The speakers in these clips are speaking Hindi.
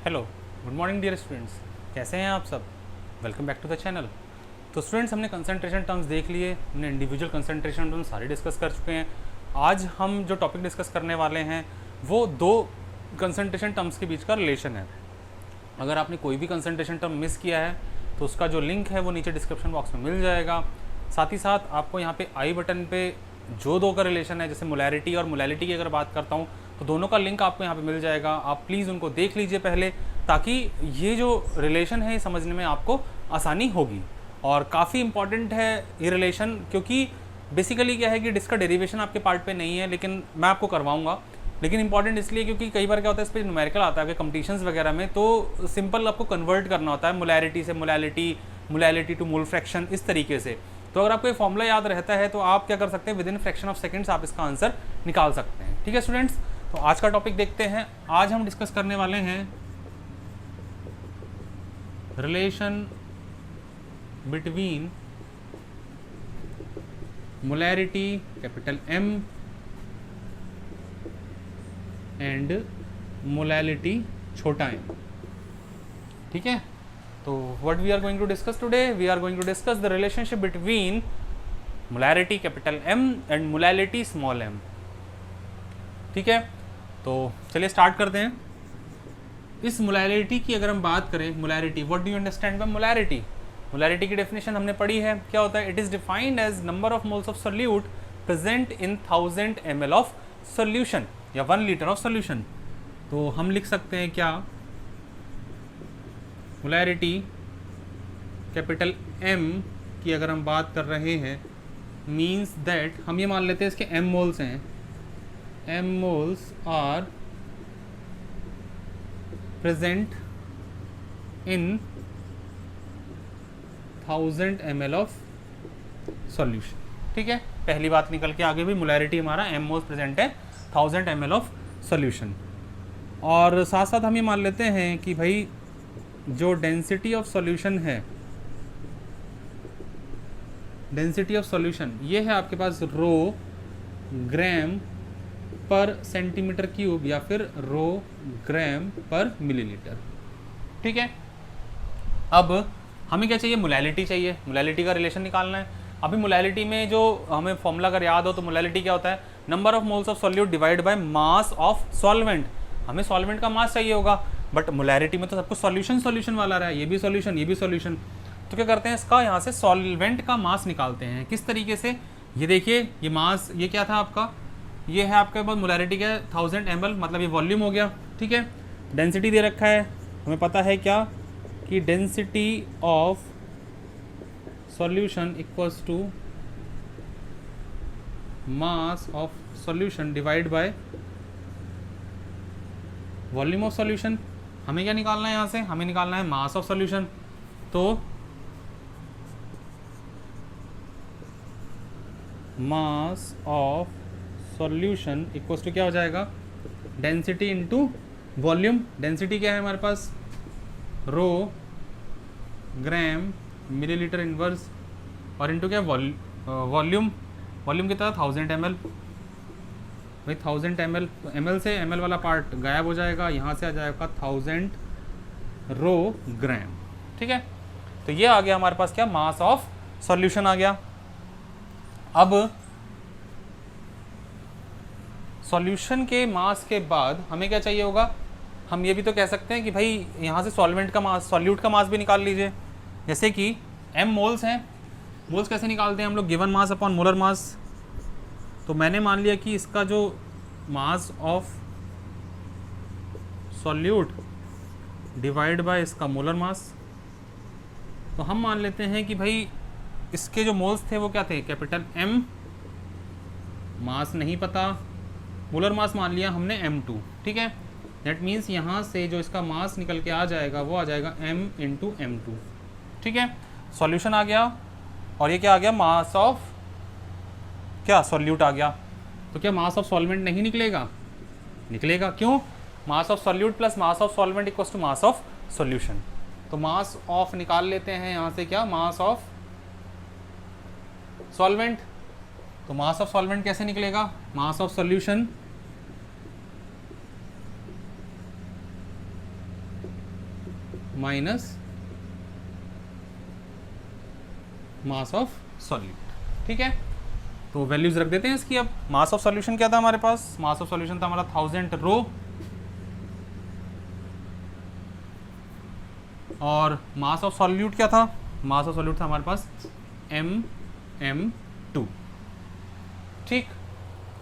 Hello, good morning dear students. कैसे हैं आप सब? Welcome back to the channel. तो स्टूडेंट्स, हमने कंसंट्रेशन टर्म्स देख लिए, हमने इंडिविजुअल कंसंट्रेशन टर्म्स सारे डिस्कस कर चुके हैं। आज हम जो टॉपिक डिस्कस करने वाले हैं वो दो कंसंट्रेशन टर्म्स के बीच का रिलेशन है। अगर आपने कोई भी कंसंट्रेशन टर्म मिस किया है तो उसका जो लिंक है वो नीचे डिस्क्रिप्शन बॉक्स में मिल जाएगा। साथ ही साथ आपको यहाँ पे आई बटन पे जो दो का रिलेशन है, जैसे मोलैरिटी और मोलैलिटी की अगर बात करता हूँ तो दोनों का लिंक आपको यहाँ पे मिल जाएगा। आप प्लीज़ उनको देख लीजिए पहले, ताकि ये जो रिलेशन है ये समझने में आपको आसानी होगी। और काफ़ी इंपॉर्टेंट है ये रिलेशन, क्योंकि बेसिकली क्या है कि इसका डेरिवेशन आपके पार्ट पे नहीं है, लेकिन मैं आपको करवाऊंगा। लेकिन इंपॉर्टेंट इसलिए क्योंकि कई बार क्या होता है, इस पर न्यूमेरिकल आता है आपके कंपटीशंस वगैरह में, तो सिंपल आपको कन्वर्ट करना होता है मोलैरिटी से molality, molality to mole fraction, इस तरीके से। तो अगर आपको ये फॉर्मूला याद रहता है तो आप क्या कर सकते हैं, with in fraction of seconds आप इसका आंसर निकाल सकते हैं। ठीक है स्टूडेंट्स, तो आज का टॉपिक देखते हैं। आज हम डिस्कस करने वाले हैं relation between molarity capital M and molality छोटा m। ठीक है, तो what we are going to discuss today, we are going to discuss the relationship between molarity capital M and molality small m। ठीक है, तो चलिए स्टार्ट करते हैं। इस मोलैरिटी की अगर हम बात करें, molarity, what do you understand by molarity? Molarity की डेफिनेशन हमने पढ़ी है, क्या होता है? It is defined as number of moles of solute present in 1000 ml of solution या 1 लीटर ऑफ सोल्यूशन। तो हम लिख सकते हैं क्या, मोलैरिटी कैपिटल M की अगर हम बात कर रहे हैं, मीन्स दैट हम ये मान लेते हैं इसके M मोल्स हैं, M moles are present in 1000 ml of solution। ठीक है, पहली बात निकल के आगे भी, मोलैरिटी हमारा M moles प्रेजेंट है 1000 ml of solution। और साथ साथ हम ये मान लेते हैं कि भाई जो डेंसिटी ऑफ सॉल्यूशन है, डेंसिटी ऑफ सॉल्यूशन ये है आपके पास रो ग्राम पर सेंटीमीटर क्यूब या फिर रो ग्राम पर मिलीलीटर। ठीक है, अब हमें क्या चाहिए, मोलैलिटी चाहिए, मोलैलिटी का रिलेशन निकालना है। अभी मोलैलिटी में जो हमें फॉर्मूला अगर याद हो तो मोलैलिटी क्या होता है, number of moles of solute divide by mass of solvent. हमें सॉल्वेंट का मास चाहिए होगा, बट मोलैरिटी में तो सब कुछ सॉल्यूशन सॉल्यूशन वाला रहा है, ये भी सॉल्यूशन ये भी सॉल्यूशन। तो क्या करते हैं, इसका यहाँ से सॉल्वेंट का मास निकालते हैं। किस तरीके से, ये देखिए, ये मास ये क्या था आपका, ये है आपके पास मोलैरिटी का 1000 ml, मतलब ये वॉल्यूम हो गया। ठीक है, डेंसिटी दे रखा है, हमें पता है क्या कि density of solution equals to mass of solution divide by volume of solution. हमें क्या निकालना है यहाँ से, हमें निकालना है मास ऑफ सॉल्यूशन। तो mass of solution equals to क्या हो जाएगा, डेंसिटी इनटू वॉल्यूम। डेंसिटी क्या है हमारे पास, रो ग्राम मिलीलीटर इनवर्स, और इनटू क्या वॉल्यूम, वॉल्यूम कितना था 1000 ml। भाई 1000 ml, तो ml से ml वाला पार्ट गायब हो जाएगा, यहाँ से आ जाएगा 1000 रो ग्राम। ठीक है, तो ये आ गया हमारे पास क्या, मास ऑफ सॉल्यूशन आ गया। अब सॉल्यूशन के मास के बाद हमें क्या चाहिए होगा, हम ये भी तो कह सकते हैं कि भाई यहाँ से सॉल्वेंट का मास, सॉल्यूट का मास भी निकाल लीजिए। जैसे कि M मोल्स हैं, मोल्स कैसे निकालते हैं हम लोग, given mass upon molar mass. तो मैंने मान लिया कि इसका जो मास ऑफ सॉल्यूट डिवाइड बाय इसका मोलर मास, तो हम मान लेते हैं कि भाई इसके जो मोल्स थे वो क्या थे, कैपिटल M, मास नहीं पता, मोलर मास मान लिया हमने M2। ठीक है, दैट मीन्स यहाँ से जो इसका मास निकल के आ जाएगा वो आ जाएगा M इंटू M2। ठीक है, सॉल्यूशन आ गया, और ये क्या आ गया, मास ऑफ क्या, सॉल्यूट आ गया। तो क्या मास ऑफ सॉल्वेंट नहीं निकलेगा, निकलेगा। क्यों, mass of solute plus mass of solvent equals to mass of solution. तो मास ऑफ निकाल लेते हैं यहाँ से, क्या, मास ऑफ सॉल्वेंट। तो मास ऑफ सॉल्वेंट कैसे निकलेगा, मास of solution minus mass of solute. ठीक है, तो वैल्यूज रख देते हैं इसकी। अब मास ऑफ सॉल्यूशन क्या था हमारे पास? मास ऑफ सॉल्यूशन था हमारा 1000 रो, और मास ऑफ सॉल्यूट क्या था? मास ऑफ सॉल्यूट था हमारे पास MM2। ठीक,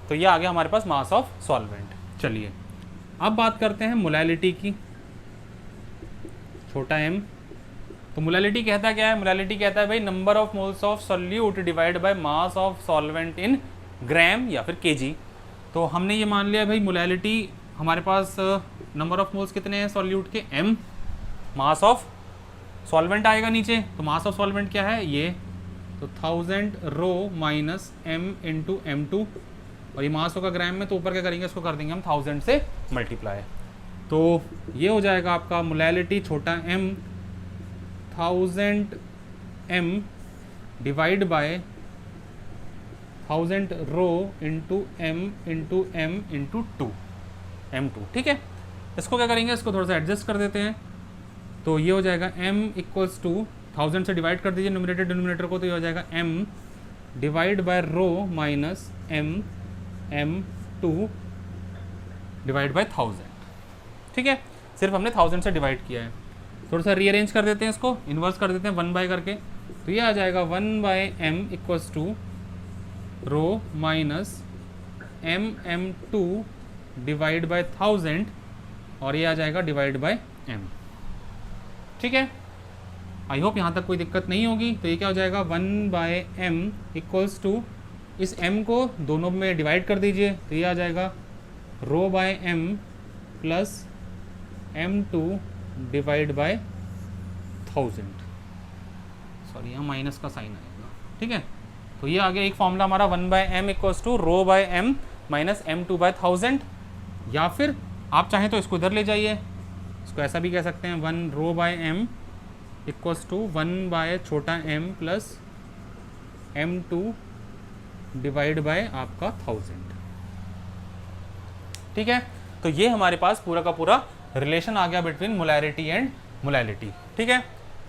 तो ये आ गया हमारे पास मास ऑफ सॉल्वेंट। चलिए अब बात करते हैं मोलैलिटी की, छोटा m। तो मोलैलिटी कहता क्या है? मोलैलिटी कहता है भाई number of moles of solute divide by mass of solvent in gram या फिर केजी। तो हमने ये मान लिया भाई मोलैलिटी हमारे पास नंबर ऑफ मोल्स कितने हैं सॉल्यूट के? m। मास ऑफ सॉल्वेंट आएगा नीचे, तो मास ऑफ सॉल्वेंट क्या है? ये तो 1000 rho minus m into M2, और ये मास होगा ग्राम में, तो ऊपर क्या करेंगे? इसको कर देंगे हम 1000 से मल्टीप्लाई। तो ये हो जाएगा आपका मोलैलिटी छोटा m 1000 m divide by 1000 rho into m into m into 2 M2। ठीक है, इसको क्या करेंगे? इसको थोड़ा सा एडजस्ट कर देते हैं। तो ये हो जाएगा m इक्वल्स टू 1000 से डिवाइड कर दीजिए न्यूमरेटर डिनोमिनेटर को, तो ये हो जाएगा m divide by rho minus M2 divide by 1000। ठीक है, सिर्फ हमने 1000 से डिवाइड किया है। थोड़ा सा रीअरेंज कर देते हैं, इसको इन्वर्स कर देते हैं 1 बाय करके, तो ये आ जाएगा 1 bye m equals to rho minus MM2 divide by 1000, और ये आ जाएगा डिवाइड बाय m। ठीक है, आई होप यहाँ तक कोई दिक्कत नहीं होगी। तो ये क्या हो जाएगा? 1 बाय m इक्वल्स टू, इस m को दोनों में डिवाइड कर दीजिए, तो ये आ जाएगा rho by m plus M2 divide by 1000। Sorry, यहाँ माइनस का साइन आएगा। ठीक है, तो ये आ गया एक फॉर्मूला हमारा 1 bye m equals to rho by m minus M2 by 1000। या फिर आप चाहें तो इसको इधर ले जाइए, इसको ऐसा भी कह सकते हैं 1 rho by m equals to 1 by छोटा m plus M2 divide by आपका 1000। ठीक है, तो ये हमारे पास पूरा का पूरा रिलेशन आ गया बिटवीन मोलैरिटी एंड मोलैलिटी। ठीक है,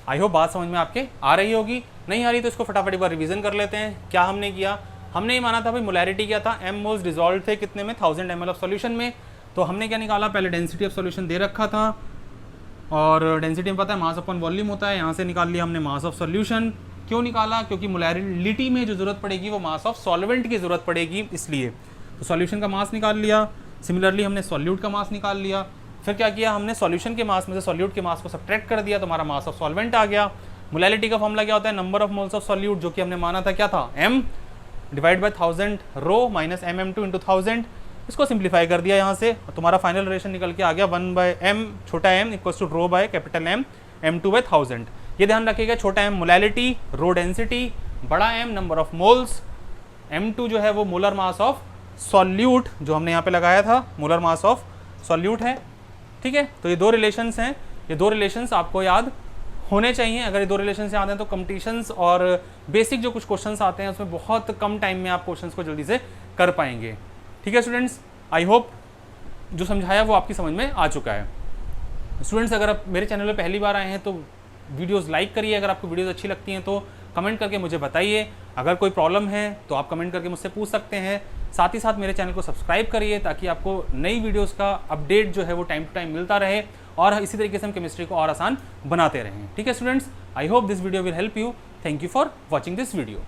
आई होप बात समझ में आपके आ रही होगी। नहीं आ रही तो इसको फटाफट एक बार रिवीजन कर लेते हैं। क्या हमने किया? हमने ये माना था भाई मोलैरिटी क्या था? m मोल्स डिसॉल्व थे कितने में? 1000 ml ऑफ सॉल्यूशन में। तो हमने क्या निकाला? पहले डेंसिटी ऑफ सॉल्यूशन दे रखा था, और डेंसिटी में पता है मास अपॉन वॉल्यूम होता है, यहाँ से निकाल लिया हमने मास ऑफ सॉल्यूशन। क्यों निकाला? क्योंकि मोलैरिटी में जो जरूरत पड़ेगी वो मास ऑफ सॉल्वेंट की जरूरत पड़ेगी, इसलिए। तो सॉल्यूशन का मास निकाल लिया। सिमिलरली हमने सॉल्यूट का मास निकाल लिया। फिर क्या किया हमने? सॉल्यूशन के मास में से सॉल्यूट के मास को सब्ट्रैक्ट कर दिया, तो हमारा मास ऑफ सॉल्वेंट आ गया। मोलैलिटी का फॉर्मूला क्या होता है? Number of moles of solute, जो कि हमने माना था क्या था? m divide by 1000 rho minus MM2 into 1000। इसको सिंप्लीफाई कर दिया यहाँ से, तुम्हारा फाइनल रिलेशन निकल के आ गया 1 बाय m छोटा m equals to rho by capital M M2 by 1000। ये ध्यान रखिएगा, छोटा m मोलैलिटी, रो डेंसिटी, बड़ा M number of moles, M2 जो है वो मोलर मास ऑफ सॉल्यूट, जो हमने यहाँ पे लगाया था मोलर मास ऑफ सॉल्यूट है। ठीक है, तो ये दो रिलेशंस हैं। ये दो रिलेशंस आपको याद होने चाहिए। अगर ये दो रिलेशंस याद हैं तो कॉम्पिटिशन्स और बेसिक जो कुछ क्वेश्चंस आते हैं उसमें बहुत कम टाइम में आप क्वेश्चंस को जल्दी से कर पाएंगे। ठीक है स्टूडेंट्स, आई होप जो समझाया वो आपकी समझ में आ चुका है। स्टूडेंट्स, अगर आप मेरे चैनल पर पहली बार आए हैं तो वीडियोस लाइक करिए। अगर आपको वीडियोस अच्छी लगती हैं तो कमेंट करके मुझे बताइए। अगर कोई प्रॉब्लम है तो आप कमेंट करके मुझसे पूछ सकते हैं। साथ ही साथ मेरे चैनल को सब्सक्राइब करिए ताकि आपको नई वीडियोस का अपडेट जो है वो टाइम टू टाइम मिलता रहे, और इसी तरीके से हम केमिस्ट्री को और आसान बनाते रहें। ठीक है students, I hope this video will help you. Thank you for watching this video.